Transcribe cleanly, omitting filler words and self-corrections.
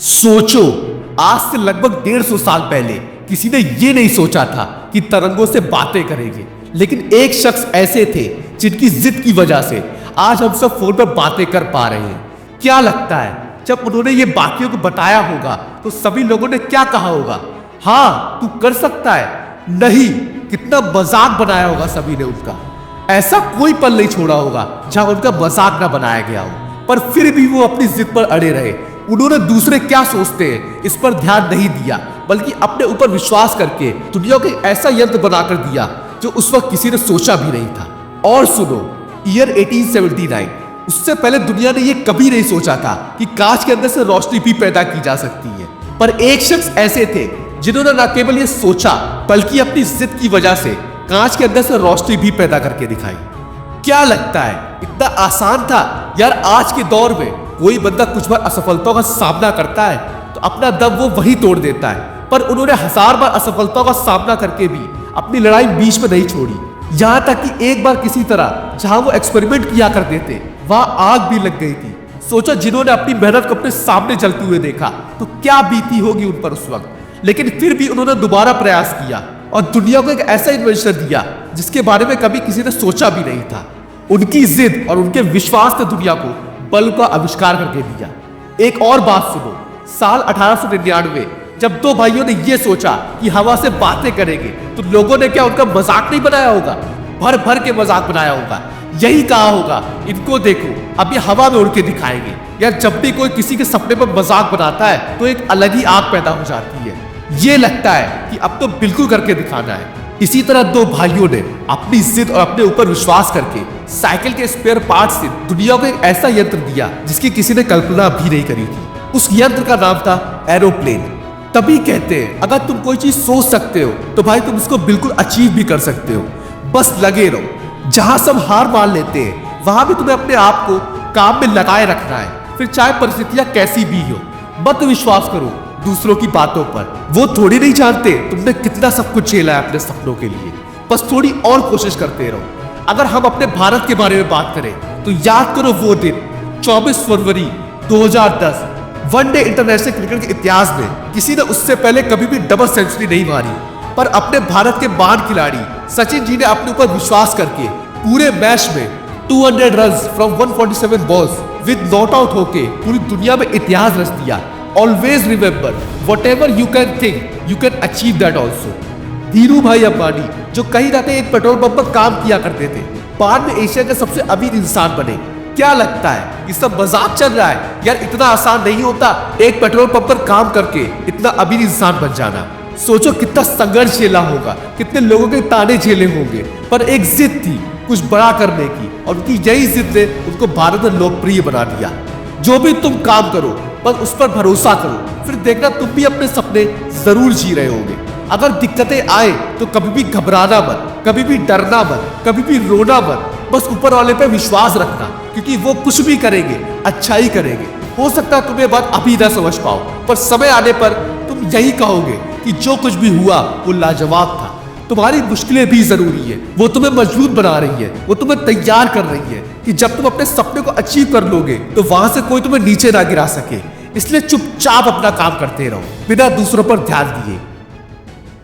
सोचो, आज से लगभग 150 साल पहले किसी ने यह नहीं सोचा था कि तरंगों से बातें करेंगे, लेकिन एक शख्स ऐसे थे जिनकी जिद की वजह से आज हम सब फोन पर बातें कर पा रहे हैं। क्या लगता है जब उन्होंने ये बाकियों को बताया होगा तो सभी लोगों ने क्या कहा होगा? हाँ, तू कर सकता है। नहीं, कितना मजाक बनाया होगा सभी ने उनका। ऐसा कोई पल नहीं छोड़ा होगा जहां उनका मजाक ना बनाया गया हो, पर फिर भी वो अपनी जिद पर अड़े रहे। उन्होंने दूसरे क्या सोचते हैं इस पर ध्यान नहीं दिया, बल्कि अपने ऊपर विश्वास करके दुनिया को ऐसा यंत्र बनाकर दिया जो उस वक्त किसी ने सोचा भी नहीं था। और सुनो, ईयर 1879, उससे पहले दुनिया ने यह कभी नहीं सोचा था कि कांच के अंदर से रोशनी भी पैदा की जा सकती है। पर एक शख्स ऐसे थे जिन्होंने न केवल ये सोचा बल्कि अपनी जिद की वजह से कांच के अंदर से रोशनी भी पैदा करके दिखाई। क्या लगता है इतना आसान था? यार, आज के दौर में कोई बंदा कुछ बार असफलताओं का सामना करता है तो अपना दम वो वही तोड़ देता है, पर उन्होंने 1000 बार असफलताओं का सामना करके भी अपनी लड़ाई बीच में नहीं छोड़ी। यहां तक कि एक बार किसी तरह जहां वो एक्सपेरिमेंट किया करते थे वहां आग भी लग गई थी। सोचो, जिन्होंने अपनी मेहनत को अपने सामने जलते हुए देखा तो क्या बीती होगी उन पर उस वक्त। लेकिन फिर भी उन्होंने दोबारा प्रयास किया और दुनिया को एक ऐसा इन्वेंशन दिया जिसके बारे में कभी किसी ने सोचा भी नहीं था। उनकी जिद और उनके विश्वास ने दुनिया को बल्ब का आविष्कार करके दिया। एक और बात सुनो, साल 1899 जब दो भाइयों ने यह सोचा कि हवा से बातें करेंगे तो लोगों ने क्या उनका मजाक नहीं बनाया होगा? भर भर के मजाक बनाया होगा। यही कहा होगा, इनको देखो अब ये हवा में उड़ के दिखाएंगे। यार, जब भी कोई किसी के सपने पर मजाक बनाता है तो एक अलग ही आग पैदा हो जाती है। ये लगता है कि अब तो बिल्कुल करके दिखाना है। इसी तरह दो भाइयों ने अपनी जिद और अपने ऊपर विश्वास करके साइकिल के स्पेयर पार्ट से दुनिया को एक ऐसा यंत्र दिया जिसकी किसी ने कल्पना भी नहीं करी थी। उस यंत्र का नाम था एरोप्लेन। तभी कहते हैं, अगर तुम कोई चीज सोच सकते हो तो भाई तुम उसको बिल्कुल अचीव भी कर सकते हो। बस लगे रहो। जहां सब हार मान लेते हैं वहां भी तुम्हें अपने आप को काम में लगाए रखना है, फिर चाहे परिस्थितियां कैसी भी हो। मत विश्वास करो दूसरों की बातों पर, वो थोड़ी नहीं जानते तुमने कितना सब कुछ झेला है अपने सपनों के लिए। बस थोड़ी और कोशिश करते रहो। अगर हम अपने भारत के बारे में बात करें तो याद करो वो दिन 24 फरवरी 2010, वनडे इंटरनेशनल क्रिकेट के इतिहास में किसी ने उससे पहले कभी भी डबल सेंचुरी नहीं मारी, पर अपने भारत के महान खिलाड़ी सचिन जी ने अपने ऊपर विश्वास करके पूरे मैच में 200 run from 147 balls with not out होके पूरी दुनिया में इतिहास रच दिया। Always remember, whatever you can think you can achieve that also. Dhiru भाई अंबानी, जो कहीं ना कहीं एक पेट्रोल पंप पर काम किया करते थे, बाद में एशिया के सबसे अमीर इंसान बने। क्या लगता है ये सब मजाक चल रहा है? यार, इतना आसान नहीं होता एक पेट्रोल पंप पर काम करके इतना अमीर इंसान बन जाना। सोचो कितना संघर्ष झेला होगा, कितने लोगों के ताने झेले होंगे, पर एक जिद थी कुछ बड़ा करने की, और उनकी यही जिद ने उनको भारत में लोकप्रिय बना दिया। जो भी तुम काम करो बस उस पर भरोसा करो, फिर देखना तुम भी अपने सपने जरूर जी रहे होगे। अगर दिक्कतें आए तो कभी भी घबराना मत, कभी भी डरना मत, कभी भी रोना मत। बस ऊपर वाले पे विश्वास रखना, क्योंकि वो कुछ भी करेंगे अच्छा ही करेंगे। हो सकता है तुम्हें बात अभी ना समझ पाओ, पर समय आने पर तुम यही कहोगे कि जो कुछ भी हुआ वो लाजवाब था। तुम्हारी मुश्किलें भी जरूरी है, वो तुम्हें मजबूत बना रही है, वो तुम्हें तैयार कर रही है कि जब तुम अपने सपने को अचीव कर लोगे तो वहां से कोई तुम्हें नीचे ना गिरा सके। इसलिए चुपचाप अपना काम करते रहो बिना दूसरों पर ध्यान दिए।